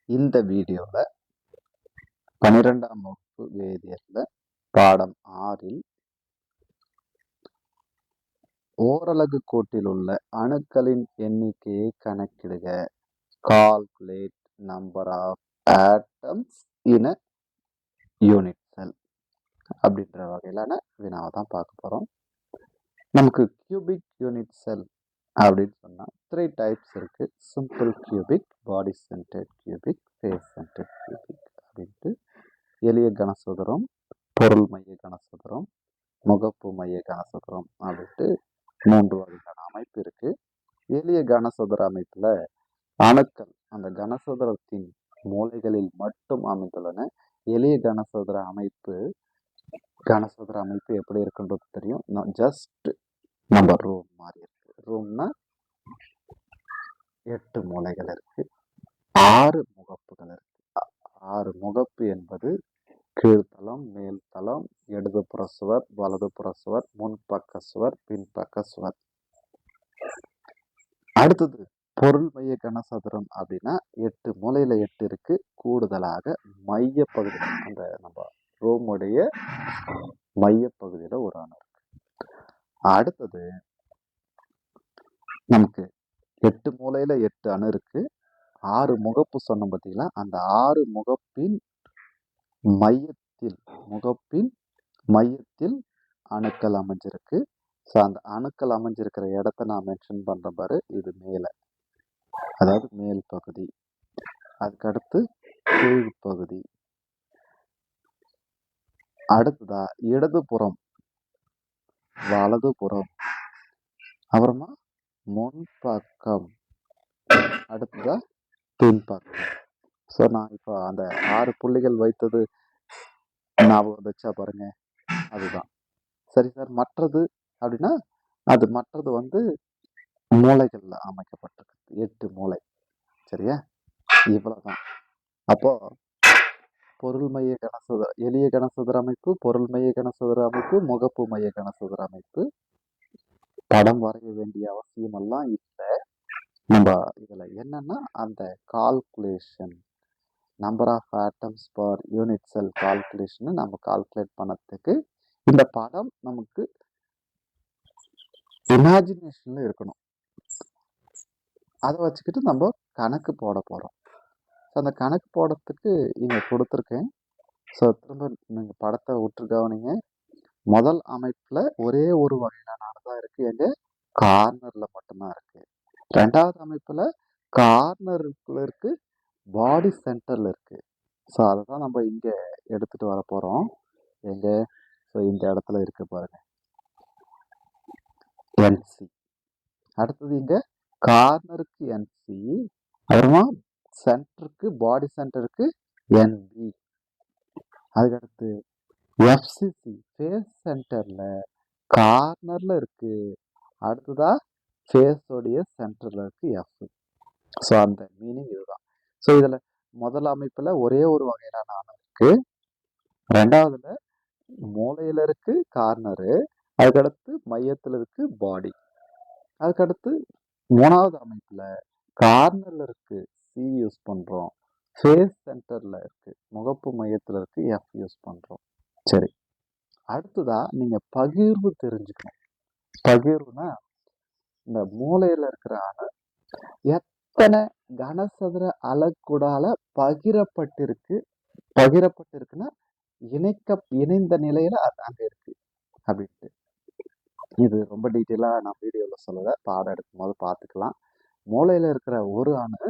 இந்த வீடியோவில் 12ஆம் வகுப்பு வேதியியல்ல பாடம் 6ல் ஓரலகு கோட்டில் உள்ள அணுக்களின் எண்ணிக்கையை கணக்கிடுக. Calculate number of atoms in a unit cell அப்படின்ற வகையிலான வினாவை தான் பார்க்க போகிறோம். நமக்கு கியூபிக் யூனிட் செல் அப்படின்னு சொன்னால் 3 டைப்ஸ் இருக்கு. Simple cubic, body centred cubic, face centred cubic அப்படின்ட்டு எளிய கனசதுரம், பொருள் மைய கனசதுரம், முகப்பு மைய கனசதுரம் அப்படின்ட்டு 3 வகையான அமைப்பு இருக்கு. எளிய கனசதுர அமைப்புல அணுக்கள் அந்த கனசதுரத்தின் மூலைகளில் மட்டும் அமைந்துள்ளன. எளிய கனசதுர அமைப்பு எப்படி இருக்குன்றது தெரியும். ஜஸ்ட் நம்ம ரூம் மாதிரி இருக்கு. ரூம்னா 8 மூலைகள் இருக்கு, 6 முகப்புகள் இருக்கு. 6 முகப்பு என்பது கீழ்த்தளம், மேல் தளம், இடதுபுற சுவர், வலதுபுற சுவர், முன்பக்க சுவர், பின்பக்க சுவர். அடுத்தது பொருள் மைய கனசதுரம் அப்படின்னா 8 மூலையில 8 இருக்கு. கூடுதலாக மைய பகுதி, அந்த நம்ம ரூமுடைய மைய பகுதியில ஒரு அணு இருக்கு. அடுத்தது நமக்கு 8 மூலையில 8 அணு இருக்கு. 6 முகப்பு சொன்னோம் பார்த்தீங்களா, அந்த 6 முகப்பின் மையத்தில் அணுக்கள் அமைஞ்சிருக்கு. ஸோ அந்த அணுக்கள் அமைஞ்சிருக்கிற இடத்த நான் மென்ஷன் பண்ற பாரு. இது மேல, அதாவது மேல் பகுதி. அதுக்கடுத்து கீழ்ப்பகுதி. அடுத்ததா இடதுபுறம், வலதுபுறம், அப்புறமா முன்பக்கம், அடுத்ததா பின்பக்கம். ஸோ நான் இப்போ அந்த 6 புள்ளிகள் வைத்தது ஞாபகம் வந்துச்சா பாருங்க, அதுதான். சரி சார், மற்றது அப்படின்னா அது மற்றது வந்து மூலைகள்ல அமைக்கப்பட்டிருக்கு. 8 மூலை. சரியா? இவ்வளவுதான். அப்போ பொருள் மைய கனசதுர, எளிய கனசதுர அமைப்பு, பொருள் மைய கனசதுர அமைப்பு, முகப்பு மைய கனசதுர அமைப்பு. படம் வரைய வேண்டிய அவசியம் எல்லாம் இல்லை. நம்ம இதுல என்னன்னா அந்த calculation, number of atoms per unit cell calculation நம்ம கால்குலேட் பண்ணதுக்கு இந்த படம் நமக்கு இமேஜினேஷன்ல இருக்கணும். அதை வச்சுக்கிட்டு நம்ம கணக்கு போட போறோம். அந்த கணக்கு போடுறதுக்கு இங்க கொடுத்துருக்கேன். ஸோ திரும்ப நீங்க படத்தை உற்று கவனிங்க. முதல் அமைப்புல ஒரே ஒரு வகையான தான் இருக்கு, எங்க கார்னர்ல மட்டும்தான் இருக்கு. ரெண்டாவது அமைப்புல கார்னருக்குள்ள இருக்கு, பாடி சென்டர்ல இருக்கு. ஸோ அதை தான் நம்ம இங்க எடுத்துட்டு வர போறோம். எங்க, ஸோ இந்த இடத்துல இருக்கு பாருங்க, என்சி. அடுத்தது இங்க கார்னருக்கு என்சி, அப்புறமா சென்டருக்கு, பாடி சென்டருக்கு என்பி. அதுக்கடுத்து எஃப்சிசி, ஃபேஸ் சென்டர்ல கார்னர்ல இருக்கு. அடுத்ததா ஃபேஸோடைய சென்டர்ல இருக்கு எஃப். ஸோ அந்த மீனிங் இதுதான். ஸோ இதுல முதல் அமைப்புல ஒரே ஒரு வகையான அணு இருக்கு. ரெண்டாவதுல மூலையில இருக்கு கார்னரு, அதுக்கடுத்து மையத்துல இருக்கு பாடி. அதுக்கடுத்து மூணாவது அமைப்புல கார்னர்ல இருக்கு சி யூஸ் பண்றோம், ஃபேஸ் சென்டர்ல இருக்கு, முகப்பு மையத்துல இருக்கு எஃப் யூஸ் பண்றோம். சரி, அடுத்ததா நீங்க பகிர்வு தெரிஞ்சுக்கணும். பகிர்வுனா இந்த மூலையில இருக்கிற அணு எத்தனை கனசதுர அலகுடால பகிரப்பட்டிருக்குன்னா இணைந்த நிலையில அங்க இருக்கு அப்படின்ட்டு. இது ரொம்ப டீட்டெயிலா நான் வீடியோல சொல்லல, பாடம் எடுக்கும் போது பார்த்துக்கலாம். மூலையில இருக்கிற ஒரு அணு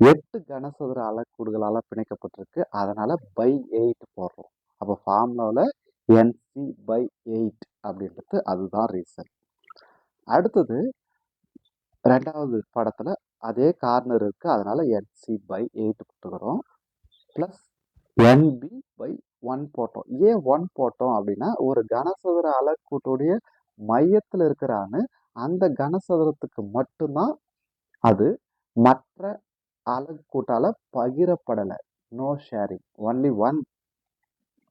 8 கனசதுர அலகுடுகளால பிணைக்கப்பட்டிருக்கு. அதனால பை 8 போடுறோம். அப்போ ஃபார்முலாவில் NC/8 அப்படின்றது அதுதான் ரீசன். அடுத்தது ரெண்டாவது படத்துல அதே கார்னர் இருக்கு, அதனால NC/8 போட்டுக்கிறோம். பிளஸ் NB/1 போட்டோம். ஏன் 1 போட்டோம் அப்படின்னா, ஒரு கனசதுர அலக்கூட்டுடைய மையத்துல இருக்கிற அணு அந்த கனசதுரத்துக்கு மட்டும்தான் அது, மற்ற அலக்கூட்டால பகிரப்படல. நோ ஷேரிங், ஒன்லி ஒன்,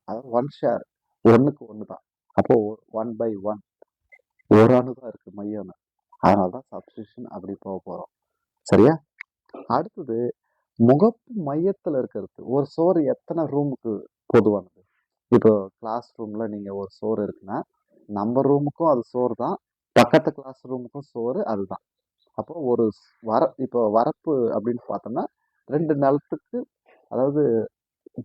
அதாவது ஒன் ஷேர், ஒன்னுக்கு ஒன்று தான். அப்போ 1/1 ஒரு அணு தான் இருக்கு, மையம். அதனாலதான் சப்ஸ்டியூஷன் அப்படி போக போறோம். சரியா? அடுத்தது முகப்பு மையத்துல இருக்கிறது. ஒரு சுவர் எத்தனை ரூமுக்கு பொதுவானது? இப்போ கிளாஸ் ரூம்ல நீங்க ஒரு சுவர் இருக்குன்னா, நம்ம ரூமுக்கும் அது சுவர் தான். பக்கத்து கிளாஸ் ரூமுக்கும் சுவர் அதுதான். அப்போ ஒரு இப்போ வரப்பு அப்படின்னு பார்த்தோம்னா 2 நிலத்துக்கு, அதாவது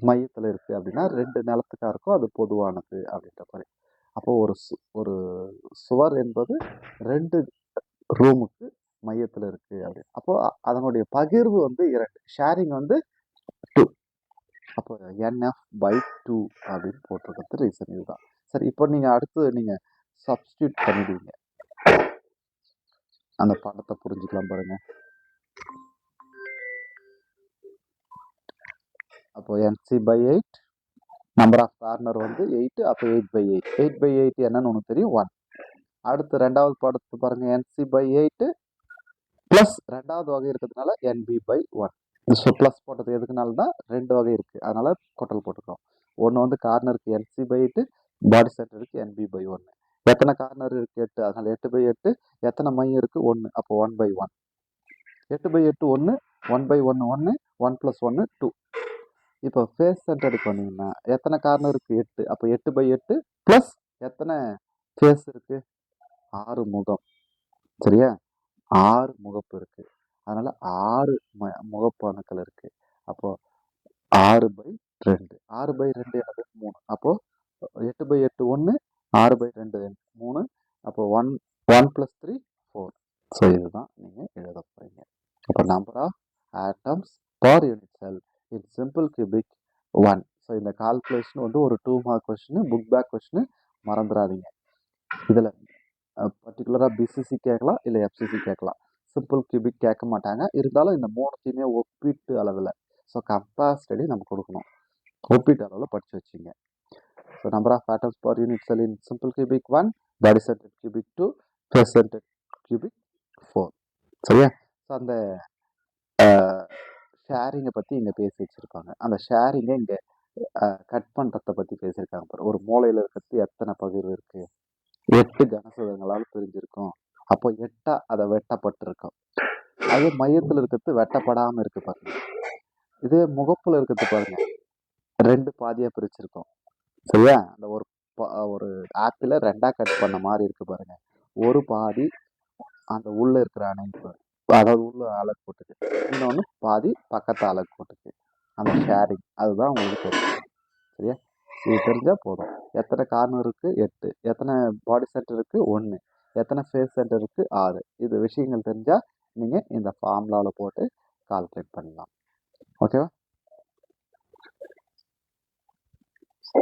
மையத்துல இருக்கு அப்படின்னா 2 நிலத்துக்காருக்கும் அது பொதுவானது அப்படின்ற மாதிரி. அப்போ ஒரு சுவர் என்பது 2 ரூமுக்கு மையத்துல இருக்கு அப்படின்னு. அப்போ அதனுடைய பகிர்வு வந்து 2, ஷேரிங் வந்து 2. அப்போ NF/2 அப்படின்னு போட்டிருக்கிறது ரீசன் இதுதான். சரி, இப்போ நீங்க அடுத்து நீங்க சப்ஸ்டியூட் பண்ணிடுவீங்க. அந்த படத்தை புரிஞ்சுக்கலாம் பாருங்க. அப்போ NC/8, நம்பர் ஆஃப் கார்னர் வந்து 8, அப்போ 8/8. 8/8 என்னன்னு உனக்கு தெரியும், 1. அடுத்து ரெண்டாவது படத்தை பாருங்க, NC/8 பிளஸ் ரெண்டாவது வகை இருக்கிறதுனால NB/1. ஸோ ப்ளஸ் போட்டது எதுக்குனாலனா 2 வகை இருக்கு, அதனால கொட்டல் போட்டுக்கிறோம். ஒன்று வந்து கார்னருக்கு NC/8, பாடி சென்டருக்கு NB/1. எத்தனை கார்னர் இருக்கு? 8, அதனால 8/8. எத்தனை மையம் இருக்கு? 1, அப்போ 1/1. 8/8 1, 1/1 1, 1 + 1 2. இப்போ ஃபேஸ் சென்டருக்கு வந்தீங்கன்னா எத்தனை கார்னர் இருக்கு? 8, அப்போ 8/8 பிளஸ் எத்தனை ஃபேஸ் இருக்கு? 6 முகம். சரியா? 6 முகப்பு இருக்கு, அதனால 6 முகப்பு அணுக்கள் இருக்கு. அப்போ 6/2. 6/2 என்னது? 3. அப்போ 8/8 1, 6/2 3. அப்போ 1 + 3 4. ஸோ இதுதான் நீங்க எழுத போறீங்க. அப்போ number of atoms per unit cell in simple cubic 1. So இந்த கால்குலேஷன் வந்து ஒரு 2 mark question, book back question, மறந்துடாதீங்க. இதில் பர்டிகுலராக பிசிசி கேட்கலாம், இல்லை எஃப்சிசி கேட்கலாம். சிம்பிள் கியூபிக் கேட்க மாட்டாங்க. இருந்தாலும் இந்த 3த்தையுமே ஒப்பீட்டு அளவில், ஸோ கம்பேர் ஸ்டடி நம்ம கொடுக்கணும். ஒப்பீட்டு அளவில் படித்து வச்சுங்க. So number of atoms per unit cell in simple cubic 1, body centred cubic 2, face centred cubic 4. சரியா? ஸோ அந்த ஷேரிங்கை பற்றி இங்கே பேசி வச்சுருப்பாங்க. அந்த ஷேரிங்கை இங்கே கட் பண்ணுறதை பற்றி பேசியிருக்காங்க பாரு. ஒரு மூலையில் இருக்கிறது எத்தனை பகிர்வு இருக்குது? 8 கனசதுரங்களால் பிரிஞ்சிருக்கும். அப்போ 8 அதை வெட்டப்பட்டிருக்கும். அது மையத்தில் இருக்கிறது வெட்டப்படாமல் இருக்கு பாருங்க. இதே முகப்புல இருக்கிறது பாருங்க, 2 பாதியாக பிரிச்சிருக்கோம். சரியா? அந்த ஒரு ஆப்பிள 2ஆ கட் பண்ண மாதிரி இருக்கு பாருங்க. ஒரு பாதி அந்த உள்ள இருக்கிற அணைப்பு, அதாவது உள்ள அலகு போட்டுக்கு, இன்னொன்று பாதி பக்கத்து அலகு போட்டுக்கு. அந்த ஷேரிங் அதுதான் உங்களுக்கு தெரியும். சரியா? இது தெரிஞ்சால் போதும். எத்தனை கார்னர் இருக்குது? 8. எத்தனை பாடி சென்டர் இருக்குது? 1. எத்தனை ஃபேஸ் சென்டர் இருக்குது? 6. இது விஷயங்கள் தெரிஞ்சால் நீங்கள் இந்த ஃபார்முலாவில் போட்டு கால்குலேட் பண்ணலாம். ஓகேவா?